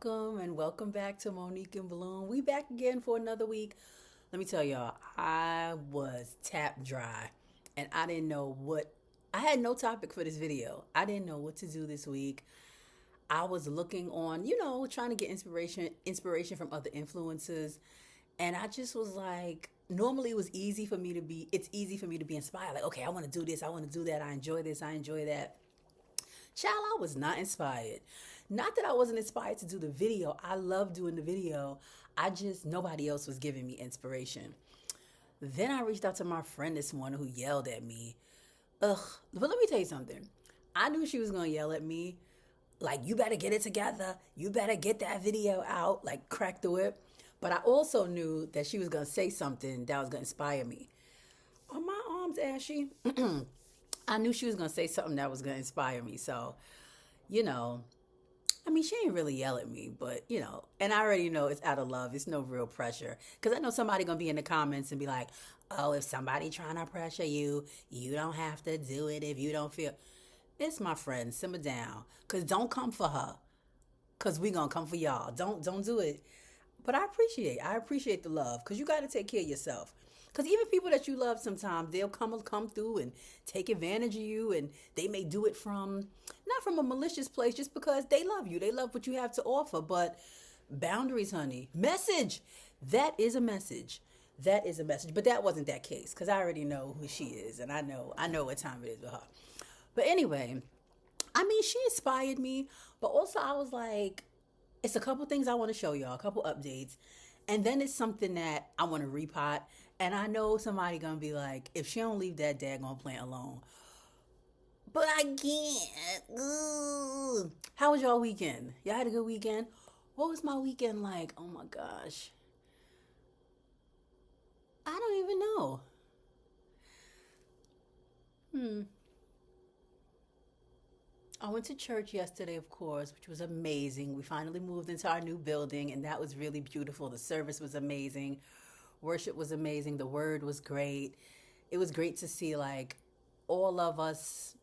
and welcome back to Monique and Bloom. We back again for another week. Let me tell y'all, I was tapped dry and I didn't know what I had no topic for this video. I didn't know what to do this week. I was looking on, trying to get inspiration from other influencers, and I just was like, normally it's easy for me to be inspired. Like, okay, I want to do this, I want to do that, I enjoy this, I enjoy that. Child, I was not inspired. Not that I wasn't inspired to do the video. I love doing the video. Nobody else was giving me inspiration. Then I reached out to my friend this morning who yelled at me. Ugh, but let me tell you something. I knew she was going to yell at me. Like, you better get it together. You better get that video out. Like, crack the whip. But I also knew that she was going to say something that was going to inspire me. Are my arms ashy? I knew she was going to say something that was going to inspire me. So, you know, she ain't really yell at me, but, and I already know it's out of love. It's no real pressure. Because I know somebody going to be in the comments and be like, oh, if somebody trying to pressure you, you don't have to do it if you don't feel. It's my friend. Simmer down. Because don't come for her. Because we going to come for y'all. Don't do it. But I appreciate the love. Because you got to take care of yourself. Because even people that you love sometimes, they'll come through and take advantage of you, and they may do it not from a malicious place, just because they love you. They love what you have to offer. But boundaries, honey. Message. That is a message. That is a message. But that wasn't that case, because I already know who she is, and I know what time it is with her. But anyway, she inspired me, but also I was like, it's a couple things I want to show y'all, a couple updates. And then it's something that I want to repot. And I know somebody gonna be like, if she don't leave that daggone plant alone. But I can't. Ugh. How was y'all weekend? Y'all had a good weekend? What was my weekend like? Oh my gosh. I don't even know. I went to church yesterday, of course, which was amazing. We finally moved into our new building, and that was really beautiful. The service was amazing. Worship was amazing. The word was great. It was great to see, like, all of us,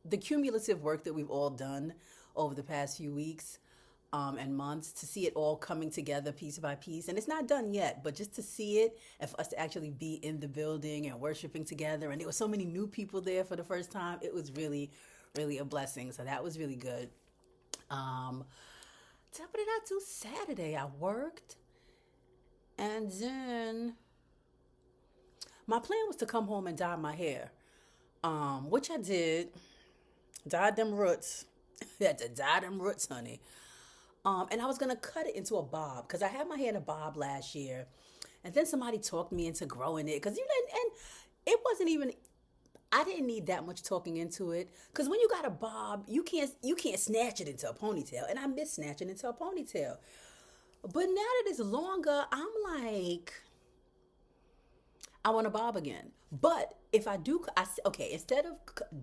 the cumulative work that we've all done over the past few weeks and months, to see it all coming together piece by piece. And it's not done yet, but just to see it and for us to actually be in the building and worshiping together. And there were so many new people there for the first time. It was really, really a blessing. So that was really good. What did I do Saturday? I worked. And then my plan was to come home and dye my hair, which I did. Dyed them roots. Had to dye them roots, honey. And I was gonna cut it into a bob because I had my hair in a bob last year, and then somebody talked me into growing it because and it wasn't even. I didn't need that much talking into it because when you got a bob, you can't snatch it into a ponytail, and I miss snatching into a ponytail. But now that it's longer, I'm like, I want to bob again. But if I do, okay, instead of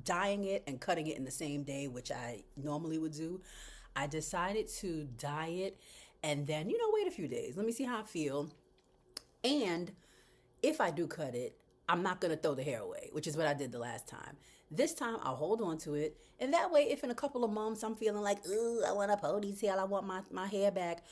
dyeing it and cutting it in the same day, which I normally would do, I decided to dye it and then, wait a few days. Let me see how I feel. And if I do cut it, I'm not going to throw the hair away, which is what I did the last time. This time I'll hold on to it. And that way, if in a couple of months I'm feeling like, ooh, I want a ponytail, I want my hair back,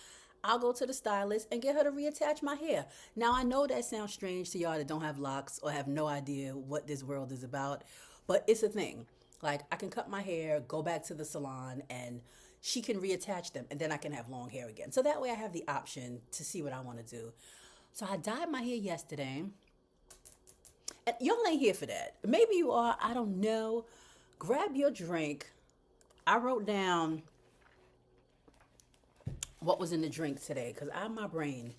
I'll go to the stylist and get her to reattach my hair. Now, I know that sounds strange to y'all that don't have locks or have no idea what this world is about, but it's a thing. Like, I can cut my hair, go back to the salon, and she can reattach them, and then I can have long hair again. So that way I have the option to see what I want to do. So I dyed my hair yesterday. And y'all ain't here for that. Maybe you are. I don't know. Grab your drink. I wrote down what was in the drink today because I have my brain.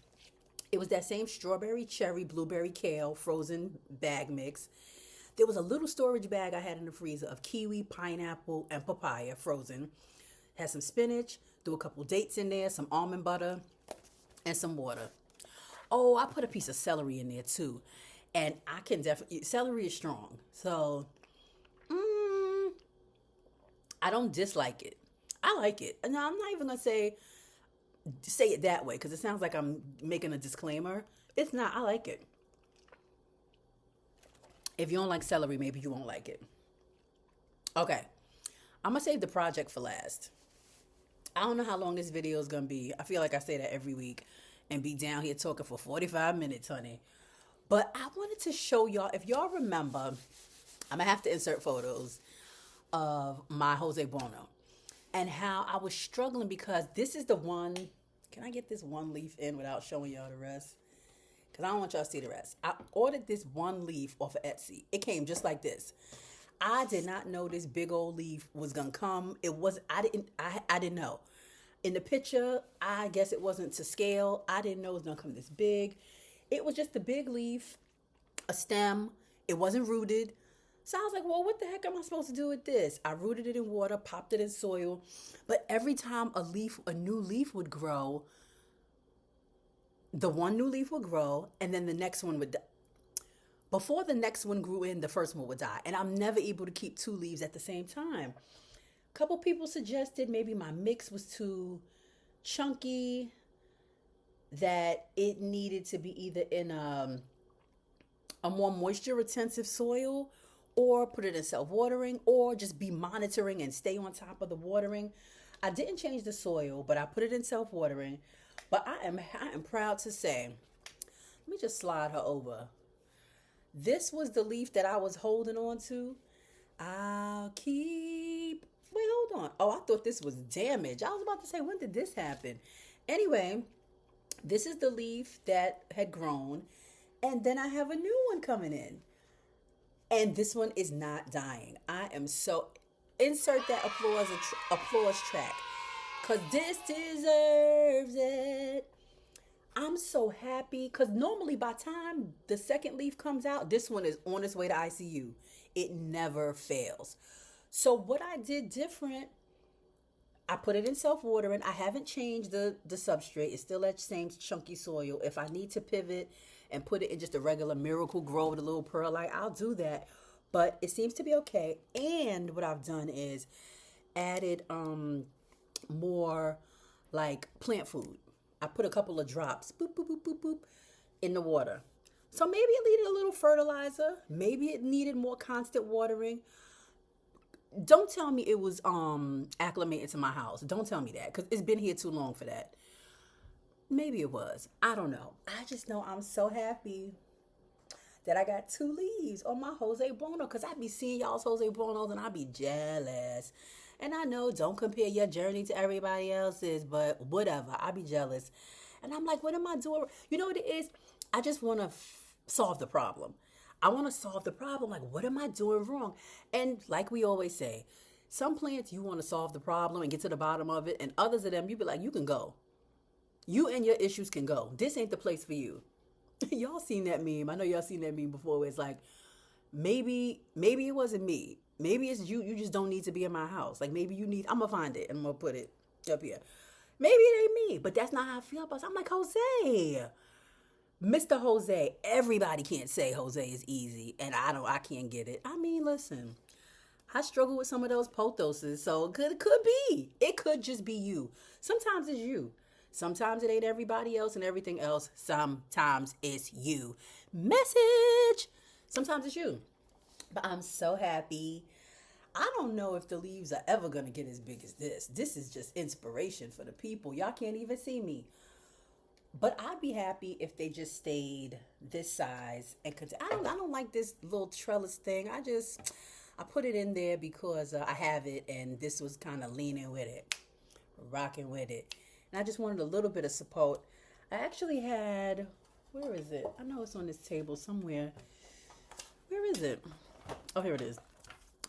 It was that same strawberry, cherry, blueberry, kale frozen bag mix. There was a little storage bag I had in the freezer of kiwi, pineapple, and papaya frozen. Had some spinach, threw a couple dates in there, some almond butter, and some water. Oh, I put a piece of celery in there too. And I can definitely, celery is strong. So, I don't dislike it. I like it. No, I'm not even going to say it that way because it sounds like I'm making a disclaimer. It's not. I like it. If you don't like celery, maybe you won't like it. Okay. I'm going to save the project for last. I don't know how long this video is going to be. I feel like I say that every week and be down here talking for 45 minutes, honey. But I wanted to show y'all, if y'all remember, I'm going to have to insert photos of my Jose Buono and how I was struggling because this is the one. Can I get this one leaf in without showing y'all the rest? Because I don't want y'all to see the rest. I ordered this one leaf off of Etsy. It came just like this. I did not know this big old leaf was gonna come. It was I didn't know. In the picture, I guess it wasn't to scale. I didn't know it was gonna come this big. It was just a big leaf, a stem. It wasn't rooted. So I was like, well, what the heck am I supposed to do with this? I rooted it in water, popped it in soil. But every time a new leaf would grow, the one new leaf would grow and then the next one would die. Before the next one grew in, the first one would die. And I'm never able to keep two leaves at the same time. A couple people suggested maybe my mix was too chunky, that it needed to be either in a more moisture retentive soil, or put it in self-watering, or just be monitoring and stay on top of the watering. I didn't change the soil, but I put it in self-watering. But I am proud to say, let me just slide her over. This was the leaf that I was holding on to. I'll keep, wait, hold on. Oh, I thought this was damaged. I was about to say, when did this happen? Anyway, this is the leaf that had grown. And then I have a new one coming in. And this one is not dying. I am so, insert that applause track. Because this deserves it. I'm so happy because normally by the time the second leaf comes out, this one is on its way to ICU. It never fails. So what I did different, I put it in self-watering. I haven't changed the substrate. It's still that same chunky soil. If I need to pivot and put it in just a regular Miracle Grow with a little perlite, I'll do that. But it seems to be okay. And what I've done is added more like plant food. I put a couple of drops, boop, boop, boop, boop, boop, in the water. So maybe it needed a little fertilizer. Maybe it needed more constant watering. Don't tell me it was acclimated to my house. Don't tell me that because it's been here too long for that. Maybe it was. I don't know. I just know I'm so happy that I got two leaves on my Jose Buono because I be seeing y'all's Jose Buonos and I be jealous. And I know, don't compare your journey to everybody else's, but whatever. I be jealous. And I'm like, what am I doing? You know what it is? I just want to solve the problem. I want to solve the problem. Like, what am I doing wrong? And like we always say, some plants you want to solve the problem and get to the bottom of it. And others of them, you be like, you can go. You and your issues can go. This ain't the place for you. Y'all seen that meme. I know y'all seen that meme before. Where it's like, maybe it wasn't me. Maybe it's you. You just don't need to be in my house. Like maybe you need, I'm going to find it and I'm going to put it up here. Maybe it ain't me, but that's not how I feel about it. I'm like, Jose, Mr. Jose. Everybody can't say Jose is easy. And I can't get it. I mean, listen, I struggle with some of those pothoses. So it could be. It could just be you. Sometimes it's you. Sometimes it ain't everybody else and everything else. Sometimes it's you. Message. Sometimes it's you. But I'm so happy. I don't know if the leaves are ever going to get as big as this. This is just inspiration for the people. Y'all can't even see me. But I'd be happy if they just stayed this size. And I don't like this little trellis thing. I put it in there because I have it. And this was kind of leaning with it. Rocking with it. And I just wanted a little bit of support. I actually had, where is it? I know it's on this table somewhere. Where is it? Oh, here it is.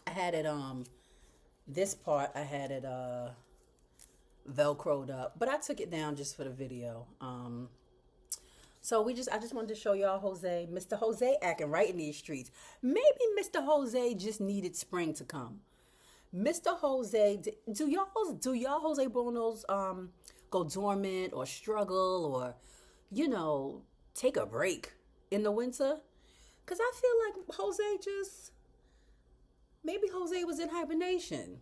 I had it, this part, I had it, Velcroed up, but I took it down just for the video. So I just wanted to show y'all Jose, Mr. Jose acting right in these streets. Maybe Mr. Jose just needed spring to come. Mr. Jose, do y'all Jose Buonos, go dormant or struggle or, take a break in the winter? Because I feel like maybe Jose was in hibernation.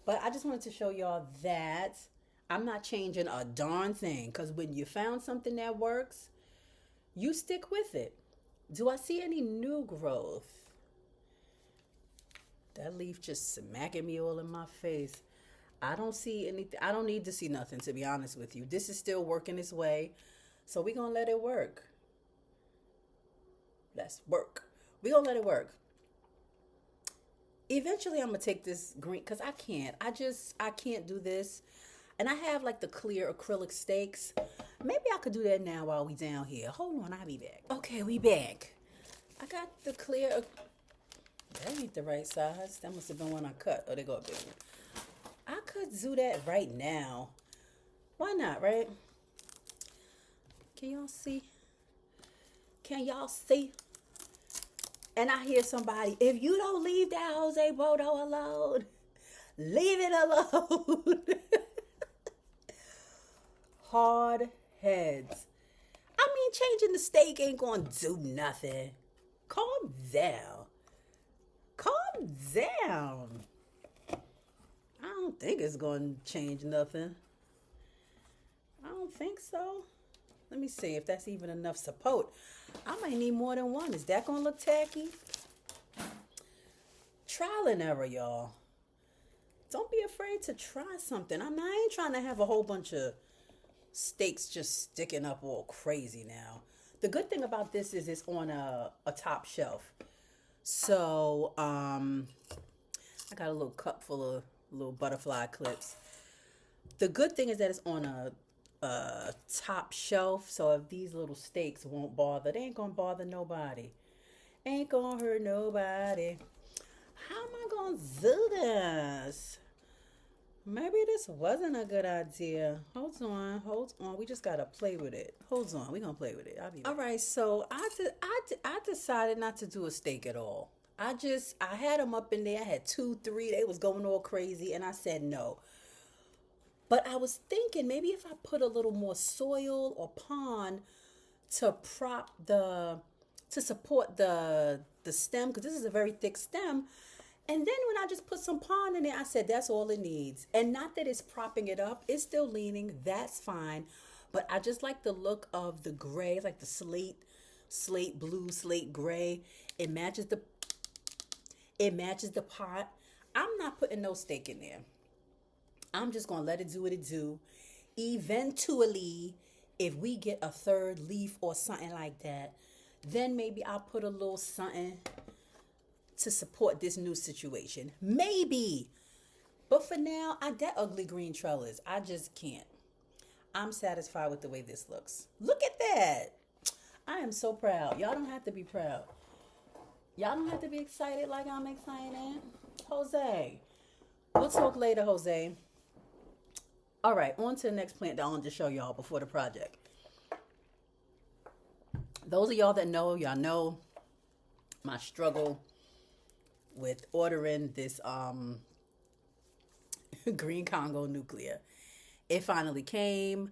But I just wanted to show y'all that I'm not changing a darn thing. Because when you found something that works, you stick with it. Do I see any new growth? That leaf just smacking me all in my face. I don't see anything. I don't need to see nothing, to be honest with you. This is still working its way. So we're going to let it work. Let's work. We're going to let it work. Eventually, I'm going to take this green because I can't. I can't do this. And I have like the clear acrylic stakes. Maybe I could do that now while we down here. Hold on, I'll be back. Okay, we back. I got the clear. That ain't the right size. That must have been one I cut. Oh, they go a big one. I could do that right now. Why not, right? Can y'all see? Can y'all see? And I hear somebody, if you don't leave that Jose Buono alone, leave it alone. Hard heads. I mean, changing the steak ain't gonna do nothing. Calm down. Calm down. I don't think it's gonna change nothing. I don't think so. Let me see if that's even enough support. I might need more than one. Is that gonna look tacky? Trial and error, y'all. Don't be afraid to try something. I ain't trying to have a whole bunch of steaks just sticking up all crazy now. The good thing about this is it's on a top shelf. So I got a little cup full of little butterfly clips. The good thing is that it's on a top shelf, so if these little steaks won't bother, they ain't gonna bother nobody. Ain't gonna hurt nobody. How am I gonna do this? Maybe this wasn't a good idea. Hold on. We just gotta play with it. Hold on, we gonna play with it. I'll be right. All right, so I decided not to do a steak at all. I had them up in there. I had 2, 3. They was going all crazy, and I said no. But I was thinking maybe if I put a little more soil or pond to support the stem, because this is a very thick stem. And then when I just put some pond in there, I said that's all it needs. And not that it's propping it up. It's still leaning. That's fine. But I just like the look of the gray, like the slate blue, slate gray. It matches the pot. I'm not putting no steak in there. I'm just going to let it do what it do. Eventually, if we get a third leaf or something like that, then maybe I'll put a little something to support this new situation. Maybe. But for now, that ugly green trellis, I just can't. I'm satisfied with the way this looks. Look at that. I am so proud. Y'all don't have to be proud. Y'all don't have to be excited like I'm excited. Jose. We'll talk later, Jose. All right, on to the next plant that I wanted to show y'all before the project. Those of y'all that know, y'all know my struggle with ordering this green Congo nuclear. It finally came.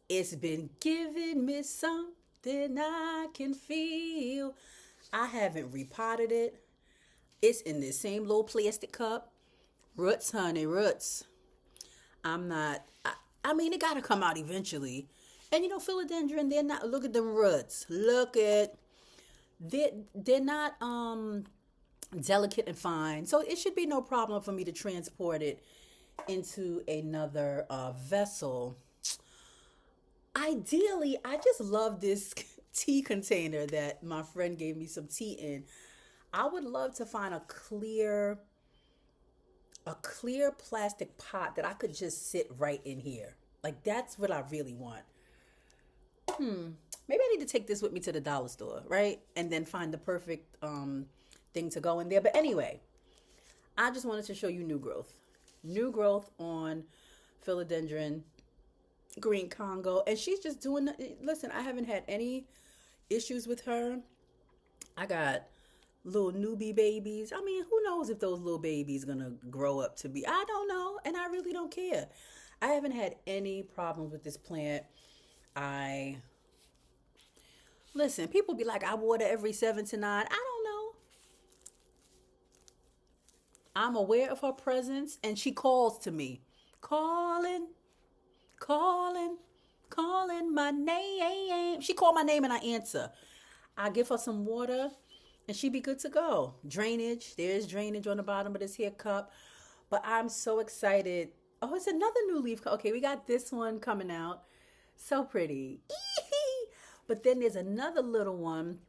It's been giving me something I can feel. I haven't repotted it. It's in this same little plastic cup. Roots, honey, roots. I mean, it got to come out eventually. And, philodendron, they're not, look at them roots. They're not delicate and fine. So it should be no problem for me to transport it into another vessel. Ideally, I just love this tea container that my friend gave me some tea in. I would love to find a clear plastic pot that I could just sit right in here. Like, that's what I really want. Maybe I need to take this with me to the dollar store, right? And then find the perfect thing to go in there. But anyway, I just wanted to show you new growth. New growth on philodendron green Congo. And she's just doing, listen, I haven't had any issues with her. I got little newbie babies. I mean, who knows if those little babies gonna grow up to be, I don't know, and I really don't care. I haven't had any problems with this plant. Listen, people be like, I water every 7 to 9. I don't know. I'm aware of her presence, and she calls to me. Calling my name. She called my name and I answer. I give her some water. and she be good to go. Drainage, there's drainage on the bottom of this here cup. But I'm so excited. Oh, it's another new leaf. Okay, we got this one coming out. So pretty. But then there's another little one.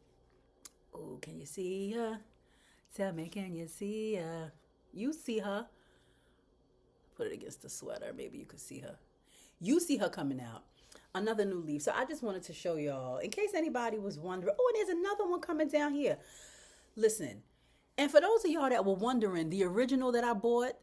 Oh, can you see her? Tell me, can you see her? You see her. Put it against the sweater. Maybe you could see her. You see her coming out. Another new leaf. So I just wanted to show y'all, in case anybody was wondering. Oh, and there's another one coming down here. Listen, and for those of y'all that were wondering, the original that I bought,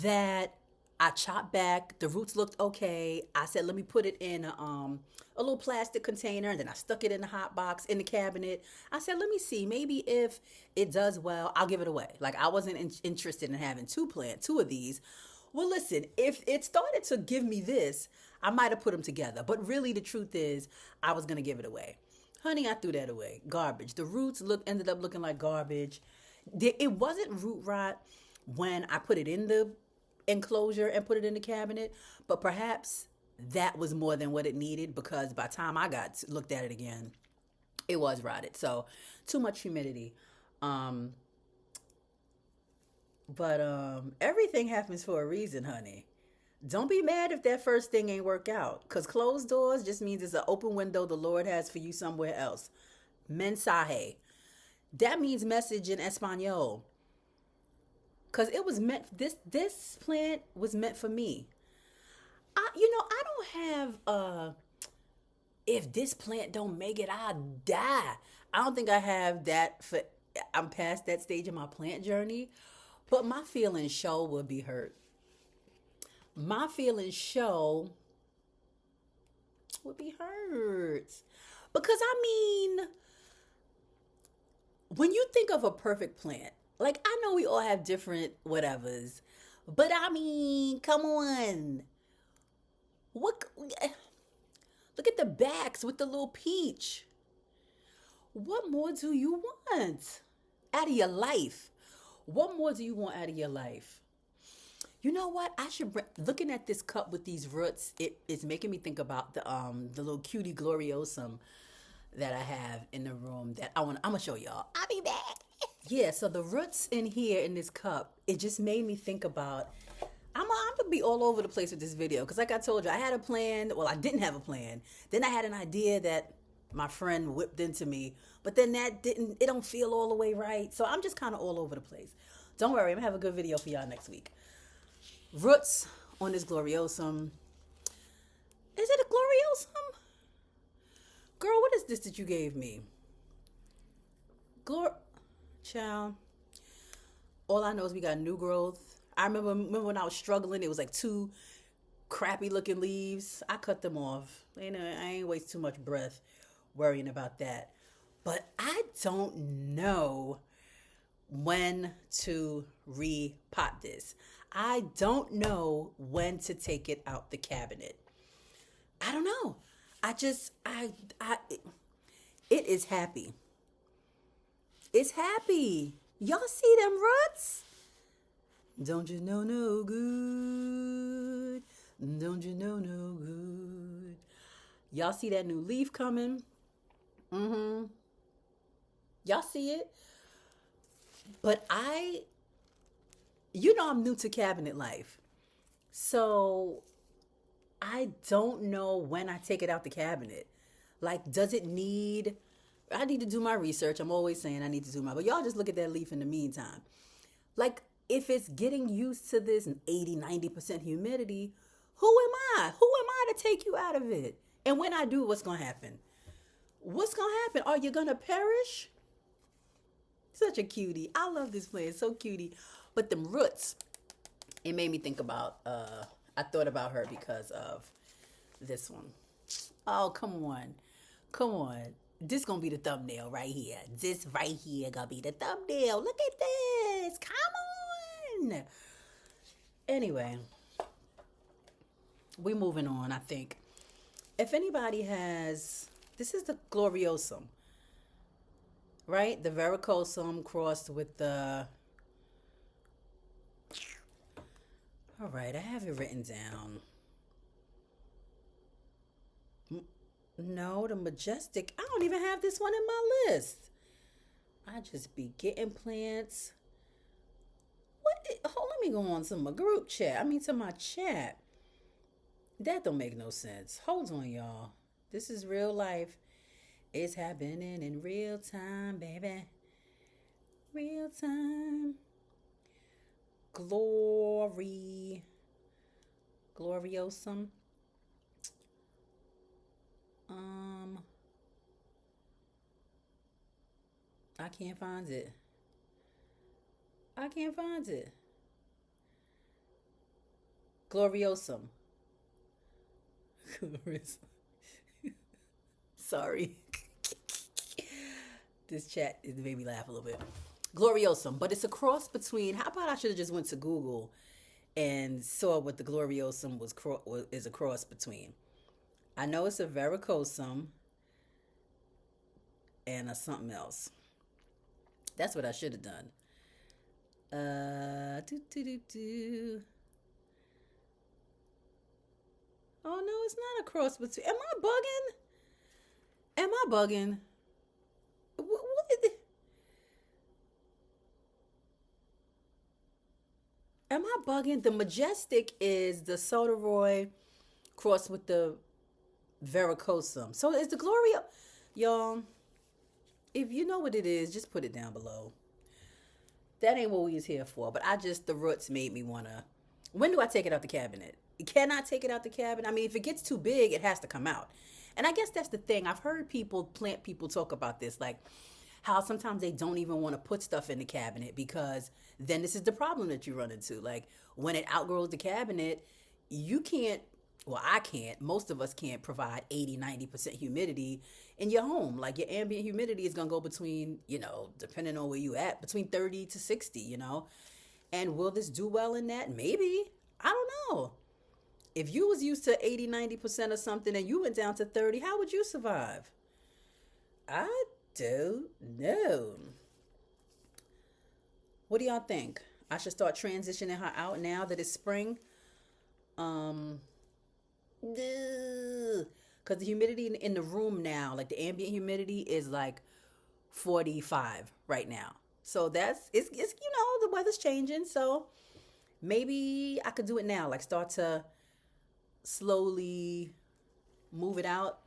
that I chopped back, the roots looked okay. I said, let me put it in a little plastic container, and then I stuck it in the hot box in the cabinet. I said, let me see, maybe if it does well, I'll give it away. Like, I wasn't interested in having two of these. Well, listen, if it started to give me this, I might have put them together. But really, the truth is, I was going to give it away. Honey, I threw that away. Garbage. The roots ended up looking like garbage. It wasn't root rot when I put it in the enclosure and put it in the cabinet, but perhaps that was more than what it needed, because by the time I looked at it again, it was rotted. So too much humidity. But everything happens for a reason, honey. Don't be mad if that first thing ain't work out, because closed doors just means it's an open window the Lord has for you somewhere else. Mensaje. That means message in Espanol. Because it was meant, this plant was meant for me. I don't have, if this plant don't make it, I'll die. I don't think I have that I'm past that stage of my plant journey. But my feelings show would be hurt. My feelings show would be hurt. Because when you think of a perfect plant, like, I know we all have different whatevers, but come on. Look at the backs with the little peach. What more do you want out of your life? What more do you want out of your life? You know what? Looking at this cup with these roots, it is making me think about the little cutie gloriosum that I have in the room that I'm gonna show y'all. I'll be back. Yeah, so the roots in here in this cup, it just made me think about, I'm gonna be all over the place with this video, because like I told you, I had a plan. Well, I didn't have a plan. Then I had an idea that my friend whipped into me, but then it don't feel all the way right. So I'm just kind of all over the place. Don't worry, I'm gonna have a good video for y'all next week. Roots on this gloriosum. Is it a gloriosum? Girl, what is this that you gave me? Child. All I know is we got new growth. I remember when I was struggling, it was like 2 crappy looking leaves. I cut them off. I ain't waste too much breath worrying about that. But I don't know when to repot this. I don't know when to take it out the cabinet. I don't know. It is happy. It's happy. Y'all see them roots? Don't you know no good? Don't you know no good? Y'all see that new leaf coming? Mm-hmm. Y'all see it? But I'm new to cabinet life. So I don't know when I take it out the cabinet. Like, I need to do my research. I'm always saying I need to do but y'all just look at that leaf in the meantime. Like, if it's getting used to this 80-90% humidity, who am I? Who am I to take you out of it? And when I do, what's going to happen? What's going to happen? Are you going to perish? Such a cutie. I love this plant. So cutie. But them roots, it made me think about, I thought about her because of this one. Oh, come on. Come on. This gonna be the thumbnail right here. This right here gonna be the thumbnail. Look at this. Come on. Anyway, we moving on, I think. If anybody this is the gloriosum, right? The verrucosum crossed with the, all right, I have it written down. No, the Majestic. I don't even have this one in my list. I just be getting plants. Hold, let me go on to my group chat. I mean, to my chat. That don't make no sense. Hold on, y'all. This is real life. It's happening in real time, baby. Real time. Glory. Gloriosum. I can't find it. I can't find it. Gloriosum. Gloriosum. Sorry. This chat it made me laugh a little bit. Gloriosum, but it's a cross between. How about I should have just went to Google and saw what the Gloriosum is a cross between. I know it's a varicosum and a something else. That's what I should have done. Do, do, do, do. Oh no, it's not a cross between. Am I bugging? Am I bugging? What? Am I bugging? The Majestic is the Soderoy crossed with the varicosum. So is the Gloria, y'all. If you know what it is, just put it down below. That ain't what we was here for. But the roots made me wanna. When do I take it out the cabinet? Can I take it out the cabinet? I mean, if it gets too big, it has to come out. And I guess that's the thing. I've heard plant people talk about this, like how sometimes they don't even want to put stuff in the cabinet because then this is the problem that you run into. Like when it outgrows the cabinet, you can't, well, I can't, most of us can't provide 80-90% humidity in your home. Like your ambient humidity is going to go between, depending on where you at, between 30 to 60, And will this do well in that? Maybe. I don't know. If you was used to 80-90% of something and you went down to 30, how would you survive? I don't know. What do y'all think? I should start transitioning her out now that it's spring? Because the humidity in the room now, like the ambient humidity is like 45 right now. So it's the weather's changing. So maybe I could do it now, like start to slowly move it out.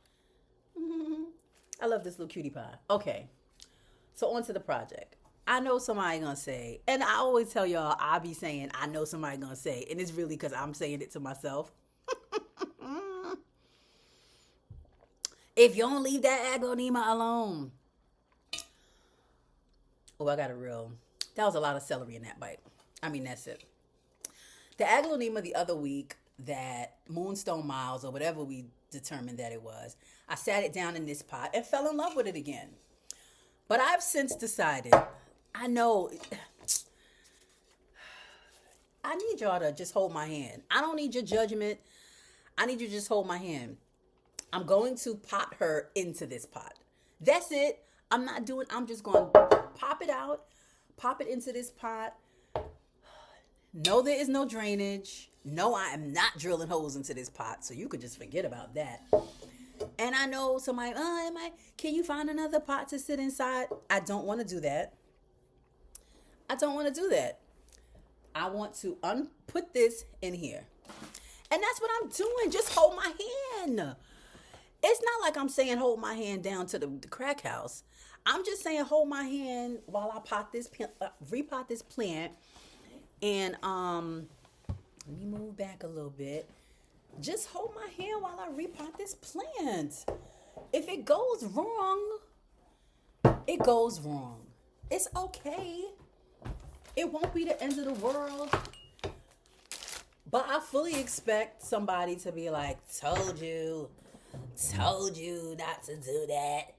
I love this little cutie pie. Okay, so on to the project. I know somebody gonna say, and I always tell y'all, I be saying, I know somebody gonna say, and it's really because I'm saying it to myself. If you don't leave that aglonema alone. Oh, that was a lot of celery in that bite. I mean, that's it. The aglonema the other week, that Moonstone Miles or whatever we determined that it was, I sat it down in this pot and fell in love with it again. But I've since decided, I know, I need y'all to just hold my hand. I don't need your judgment. I need you to just hold my hand. I'm going to pop her into this pot. That's it. I'm just going to pop it out, pop it into this pot. No, there is no drainage. No, I am not drilling holes into this pot, so you could just forget about that. And I know somebody, can you find another pot to sit inside? I don't want to do that. I want to put this in here. And that's what I'm doing. Just hold my hand. It's not like I'm saying hold my hand down to the crack house. I'm just saying hold my hand while I repot this plant. And let me move back a little bit. Just hold my hand while I repot this plant. If it goes wrong, it goes wrong. It's okay. It won't be the end of the world. But I fully expect somebody to be like, told you not to do that.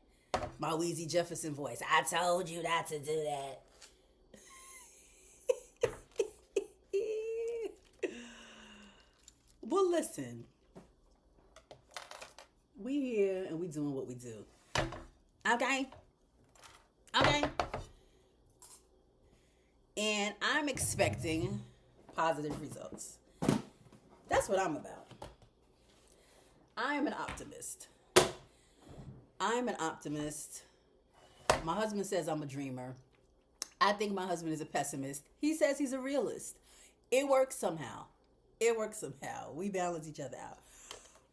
My Weezy Jefferson voice. I told you not to do that. Well, listen. We here and we doing what we do. Okay? And I'm expecting positive results. That's what I'm about. I am an optimist. I'm an optimist. My husband says I'm a dreamer. I think my husband is a pessimist. He says he's a realist. It works somehow. It works somehow. We balance each other out.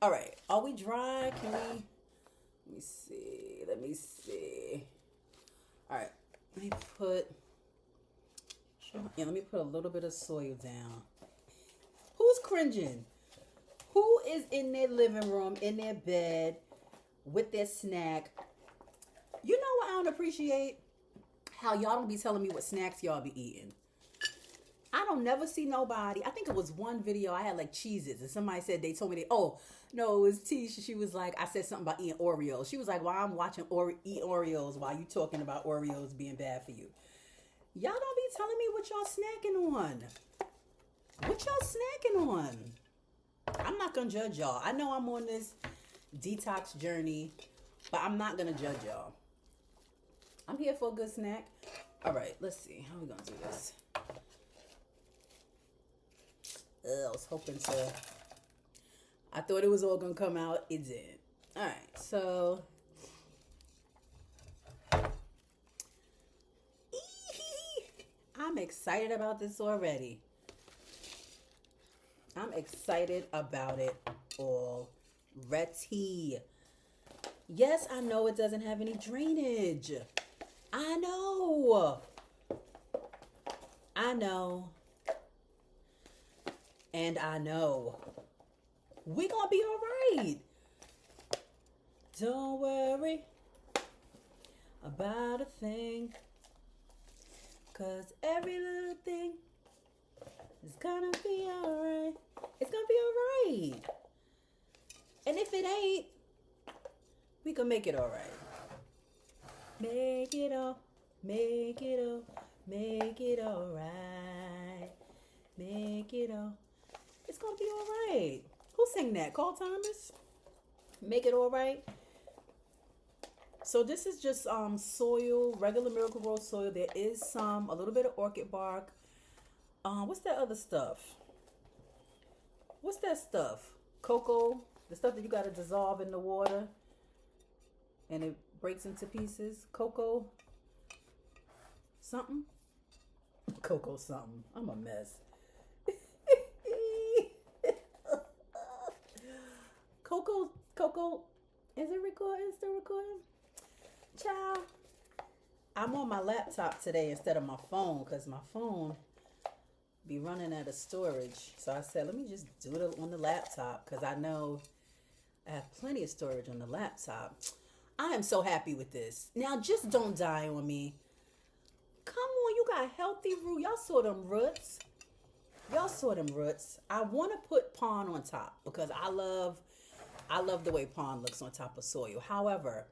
All right. Are we dry? Can we? Let me see. Let me see. All right. Let me put. Yeah, let me put a little bit of soil down. Who's cringing? Who is in their living room, in their bed, with their snack? You know what I don't appreciate? How y'all don't be telling me what snacks y'all be eating. I don't never see nobody. I think it was one video I had like Cheez-Its and somebody said they told me oh, no, it was Tisha. She was like, I said something about eating Oreos. She was like, well, I'm watching eat Oreos while you talking about Oreos being bad for you. Y'all don't be telling me what y'all snacking on. What y'all snacking on? I'm not going to judge y'all. I know I'm on this detox journey, but I'm not going to judge y'all. I'm here for a good snack. All right, let's see. How are we going to do this? I was hoping to... I thought it was all going to come out. It didn't. All right, so... I'm excited about this already. I'm excited about it already. Yes, I know it doesn't have any drainage. I know. And I know. We gonna be all right. Don't worry about a thing. 'Cause every little thing is gonna be alright. It's gonna be alright. And if it ain't, we can make it alright. Make it all, make it all, make it alright. Make it all. It's gonna be alright. Who sang that? Carl Thomas? Make it alright. So this is just soil, regular Miracle Grow soil. There is a little bit of orchid bark. What's that other stuff? What's that stuff? Cocoa, the stuff that you got to dissolve in the water and it breaks into pieces. Cocoa something? Cocoa something. I'm a mess. Cocoa. Is it recording? Still recording? Ciao. I'm on my laptop today instead of my phone because my phone be running out of storage. So I said, let me just do it on the laptop because I know I have plenty of storage on the laptop. I am so happy with this. Now, just don't die on me. Come on, you got healthy root. Y'all saw them roots. I want to put pond on top because I love the way pond looks on top of soil. However,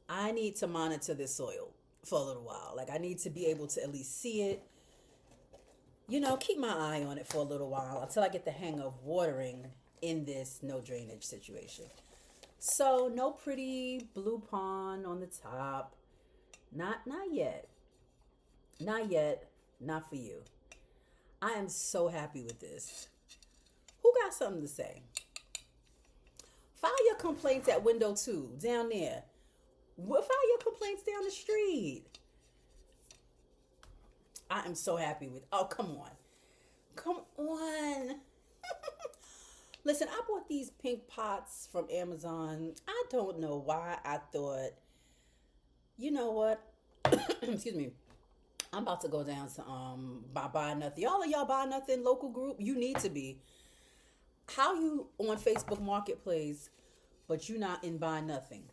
I need to monitor this soil for a little while. Like I need to be able to at least see it. You know, keep my eye on it for a little while until I get the hang of watering in this no drainage situation. So no pretty blue pond on the top. Not yet. Not for you. I am so happy with this. Who got something to say? File your complaints at window 2 down there. File your complaints down the street. I am so happy with. Oh, come on. Listen, I bought these pink pots from Amazon. I don't know why I thought, you know what? Excuse me. I'm about to go down to buy nothing. All of y'all buy nothing local group. You need to be. How you on Facebook Marketplace, but you not in Buy Nothing?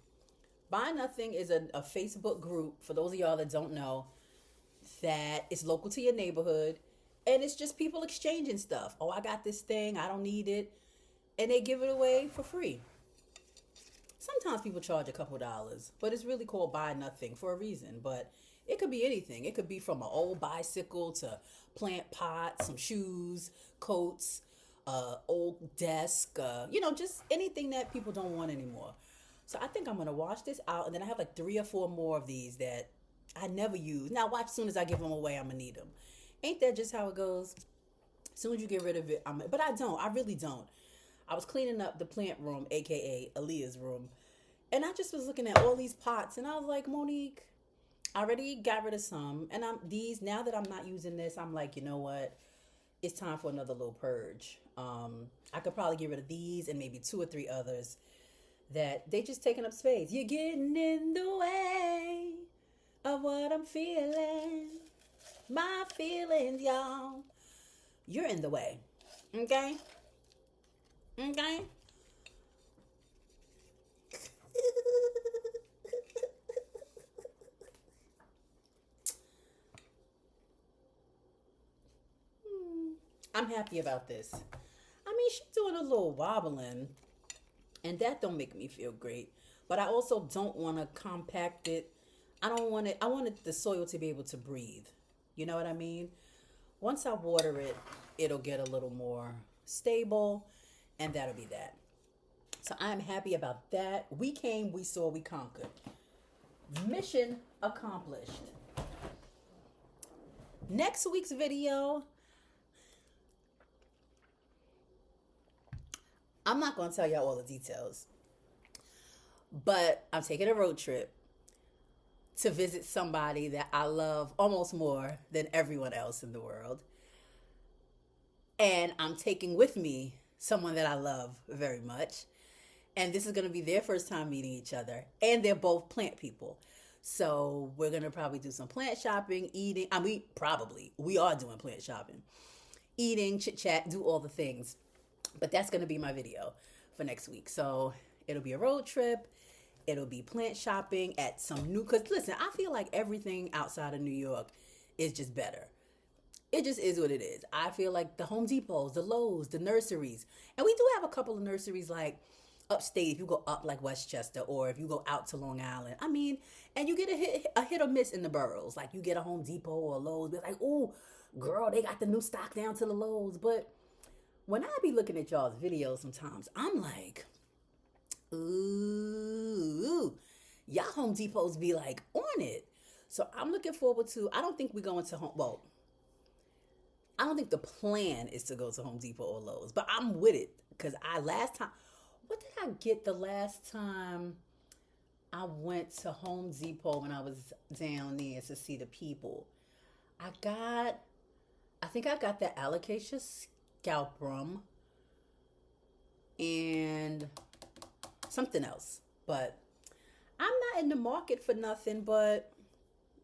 Buy Nothing is a Facebook group, for those of y'all that don't know, that is local to your neighborhood. And it's just people exchanging stuff. Oh, I got this thing. I don't need it. And they give it away for free. Sometimes people charge a couple dollars, but it's really called Buy Nothing for a reason. But it could be anything. It could be from an old bicycle to plant pots, some shoes, coats, old desk, just anything that people don't want anymore. So I think I'm going to wash this out. And then I have like 3 or 4 more of these that I never use. Now watch, as soon as I give them away, I'm going to need them. Ain't that just how it goes? As soon as you get rid of it, but I don't. I really don't. I was cleaning up the plant room, a.k.a. Aaliyah's room. And I just was looking at all these pots and I was like, Monique, I already got rid of some. And now that I'm not using this, I'm like, you know what? It's time for another little purge. I could probably get rid of these and maybe two or three others that they just taking up space. You're getting in the way of what I'm feeling. My feelings, y'all. You're in the way. Okay? Okay? I'm happy about this. I mean, she's doing a little wobbling, and that don't make me feel great. But I also don't want to compact it. I don't want it. I wanted the soil to be able to breathe. You know what I mean? Once I water it, it'll get a little more stable, and that'll be that. So I'm happy about that. We came, we saw, we conquered. Mission accomplished. Next week's video, I'm not going to tell y'all all the details, but I'm taking a road trip to visit somebody that I love almost more than everyone else in the world. And I'm taking with me someone that I love very much. And this is going to be their first time meeting each other. And they're both plant people. So we're going to probably do some plant shopping, eating. We are doing plant shopping. Eating, chit chat, do all the things. But that's going to be my video for next week. So it'll be a road trip. It'll be plant shopping at some new, because listen, I feel like everything outside of New York is just better. It just is what it is. I feel like the Home Depots, the Lowe's, the nurseries. And we do have a couple of nurseries like upstate, if you go up like Westchester, or if you go out to Long Island. I mean, and you get a hit or miss in the boroughs. Like you get a Home Depot or a Lowe's. It's like, oh, girl, they got the new stock down to the Lowe's. But when I be looking at y'all's videos sometimes, I'm like, ooh, y'all Home Depots be like on it. So I'm looking forward to, I don't think we're going to I don't think the plan is to go to Home Depot or Lowe's, but I'm with it. Because what did I get the last time I went to Home Depot when I was down there to see the people? I think I got the alocasia scalprum and something else. But I'm not in the market for nothing, but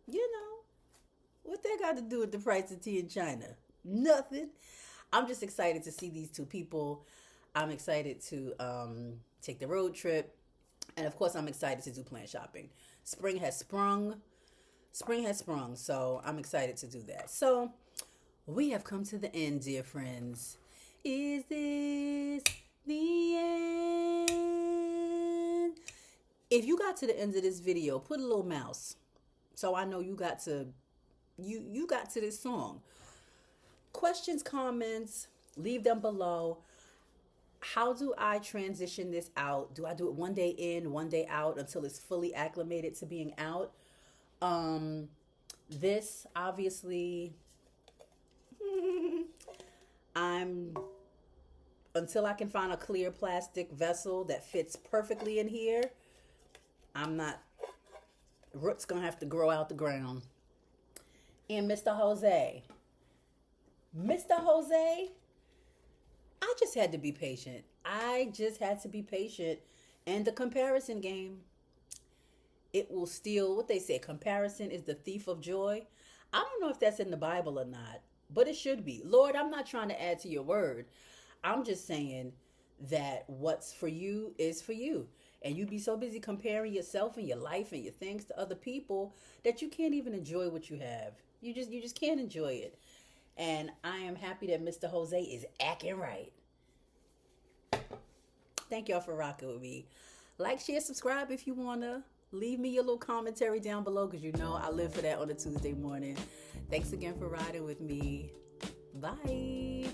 you know, what they got to do with the price of tea in China? Nothing. I'm just excited to see these two people. I'm excited to take the road trip. And of course, I'm excited to do plant shopping. Spring has sprung. So I'm excited to do that. So we have come to the end, dear friends. Is this the end? If you got to the end of this video, put a little mouse, so I know you got to this song. Questions, comments, leave them below. How do I transition this out? Do I do it one day in, one day out until it's fully acclimated to being out? This obviously, until I can find a clear plastic vessel that fits perfectly in here, roots gonna have to grow out the ground. And Mr. Jose, I just had to be patient. And the comparison game, it will steal, what they say, comparison is the thief of joy. I don't know if that's in the Bible or not, but it should be. Lord, I'm not trying to add to your word. I'm just saying that what's for you is for you. And you be so busy comparing yourself and your life and your things to other people that you can't even enjoy what you have. You just can't enjoy it. And I am happy that Mr. Jose is acting right. Thank y'all for rocking with me. Like, share, subscribe if you want to. Leave me your little commentary down below, because you know I live for that on a Tuesday morning. Thanks again for riding with me. Bye.